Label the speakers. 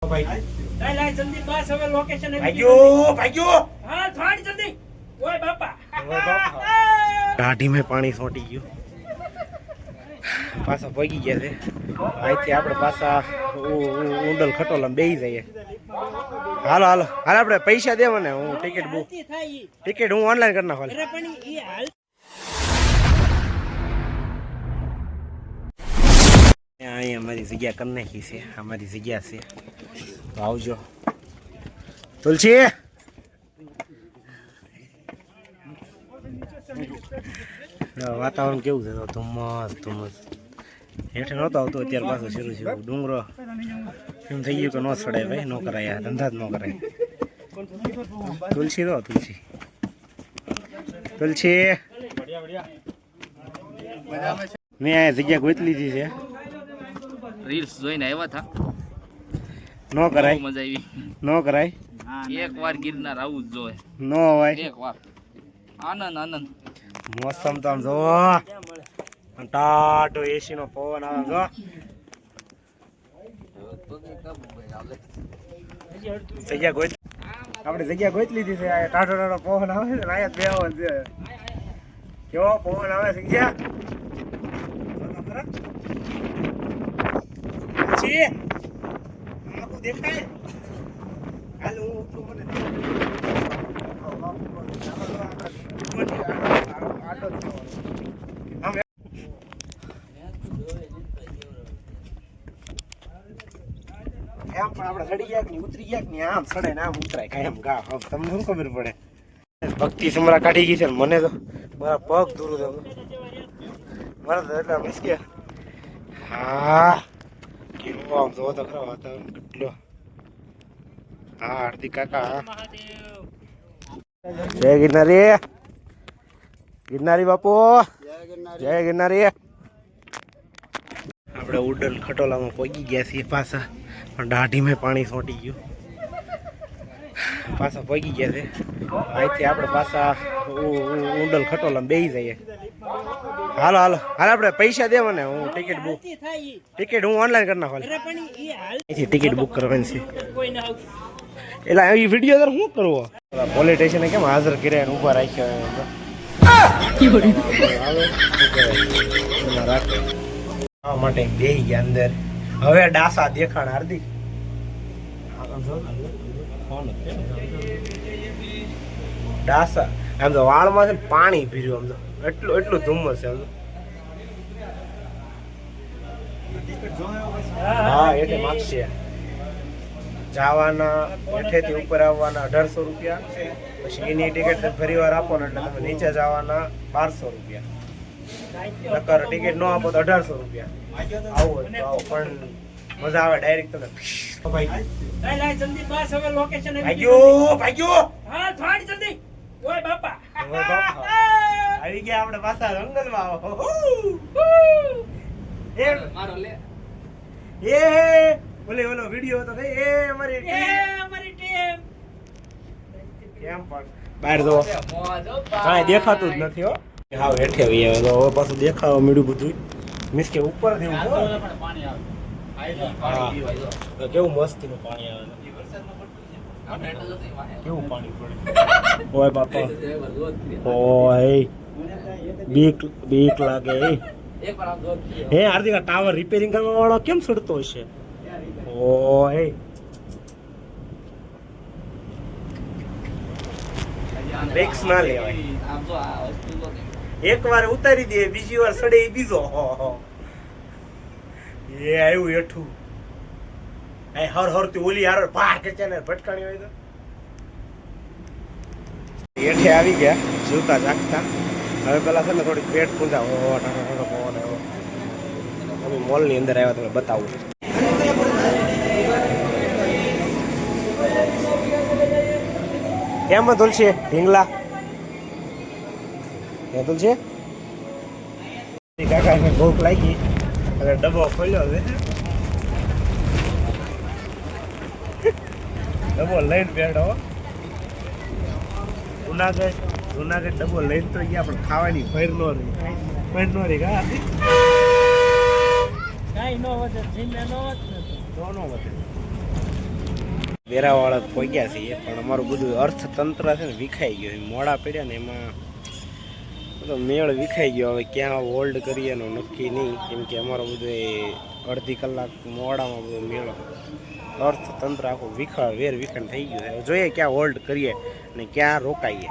Speaker 1: ભાઈ જલ્દી બસ હવે લોકેશન
Speaker 2: ભાગ્યો
Speaker 1: હા થોડી જલ્દી ઓય બાપા
Speaker 2: ઢાઢી में પાણી સોટી ગયું પાછા પગી ગયા છે અહીંથી આપણે પાછા ઉંડલ ખટોલા બેહી જઈએ હાલો હાલો હાલ આપણે પૈસા દે મને હું ટિકિટ હું ઓનલાઈન કરી નાખો અહીંયા અમારી જગ્યા કરી નાખી છે અમારી જગ્યા છે તો આવજો તુલસી વાતાવરણ કેવું છે ધુમ્મસ હેઠે નહોતો આવતો અત્યારે પાછું શરૂ છે ડુંગરો એમ થઈ ગયું કે ન ચડાય ભાઈ ન કરાય ધંધા જ ન કરાય તુલસી મેં આ જગ્યા ગોતી લીધી છે
Speaker 3: રીલ્સ જોઈને આવ્યા હતા
Speaker 2: ન કરાય
Speaker 3: મજા આવી
Speaker 2: ન કરાય
Speaker 3: એક વાર ગિરનાર આવું જ જોઈએ
Speaker 2: ન હોય
Speaker 3: એક વાર આનંદ
Speaker 2: મોસમ તો આમ જો ટાટો એસી નો પવન આવે જો આપણે જગ્યા ગોતી લીધી છે ટાટો પવન આવે ને અહીંયા બેહો છે કેવો પવન આવે જગ્યા દેખાય હાલ હું આપણે ચડી ગયા કે ઉતરી ગયા કે આમ ચડે ને આમ ઉતરાય કાયમ ગા તમને શું ખબર પડે ભક્તિ સમરા કાઢી ગઈ છે મને તો મારા પગ દૂર મારા તો એટલા મુશ્કેલ હા કેવો આમ જોવો તો ખરો વાતાવરણ કેટલો હા હાર્દિક કાકા જય ગિરનારી બાપુ જય ગિરનારી આપણે ઉડન ખટોલામાં પહોંચી ગયા છીએ પાછા પણ દાઢીમાં પાણી સોટી ગયું પાછા પહોંચી ગયા છે અહીંથી આપણે પાછા ઉડન ખટોલામાં બેસી જઈએ હાલો હાલો હાલ આપણે પૈસા દે મને હું ટિકિટ હું ઓનલાઈન કરી નાખો અહીંથી ટિકિટ બુક કરવાની છે એટલે એ વિડીયો તાર શું કરવો પોલીસ સ્ટેશને કેમ હાજર કર્યા ઊભા રાખ્યા માટે બેહી ગયા અંદર હવે ડાસા દેખાણ હાર્દિક ડાસા આમ તો વાળમાં છે પાણી પીર્યું આમ તો એટલું ધુમ્મસ છે આમ તો હા એટલે માગશે જવાના હેઠેથી ઉપર આવવાના 1800 રૂપિયા પછી એની ટિકિટ ફરી વાર આપો ને એટલે તમે નીચે જવાના 1200 રૂપિયા નકર ટિકિટ ન આપો તો 1800 રૂપિયા આવો તો આવો પણ મજા આવે ડાયરેક્ટ તમે
Speaker 1: જલ્દી બસ હવે લોકેશન
Speaker 2: ભાગ્યો
Speaker 1: હા થોડી જલ્દી ઓય બાપા
Speaker 2: આવી ગયા આપણે પાછા જંગલમાં આવો એ મારો લે એ ઓલો વિડિયો હતો એ અમારી
Speaker 1: ટીમ
Speaker 2: કેમ પણ બહાર જો કાંઈ દેખાતું જ નથી હો હાવ હેઠે આવી આવે તો હવે પાછું દેખાવા મળ્યું બધું મીન્સ કે ઉપર જેવું પાણી આવે કેવું મસ્તીનું પાણી આવે કેવું પાણી પડે ઓય બાપા ઓય બીક લાગે હે હાર્દિક ટાવર રિપેરિંગ કરવા વાળો કેમ સડતો હશે ઓય રિક્સ ના લેવાય એક વાર ઉતારી દે બીજી વાર સડે બીજો એ આવ્યું હેઠું હર તી ઓલી હાર ભાર કે છે ને ભટકાણી હોય તો હેઠે આવી ગયા જીવતા જાગતા હવે પેલા છે ને થોડીક પેટ પૂંજા મોલ ની અંદર આવ્યા તમે બતાવું કેમ તુલસી ઢીંગલા તુલસી કાકા ભૂખ લાગી અને ડબ્બો ખોલ્યો છે ડબ્બો લઈને બેઠો જુનાગઢ ડબ્બો લઈને તો ગયા પણ ખાવાની ફેર નો રહી કા
Speaker 1: કાઈ નો વધે જીમે નો વધે
Speaker 2: નો વધે વેરાવાળા પહોંચ્યા છીએ પણ અમારું બધું અર્થતંત્ર છે ને વિખાઈ ગયું મોડા પડ્યા ને એમાં બધો મેળ વિખાઈ ગયો. હવે ક્યાં હોલ્ડ કરીએ એનું નક્કી નહીં, કેમ કે અમારો બધો અડધી કલાક મોડામાં બધો મેળ અર્થતંત્ર આખું વેર વિખંડ થઈ ગયું છે. હવે જોઈએ ક્યાં હોલ્ડ કરીએ ને ક્યાં રોકાઈએ.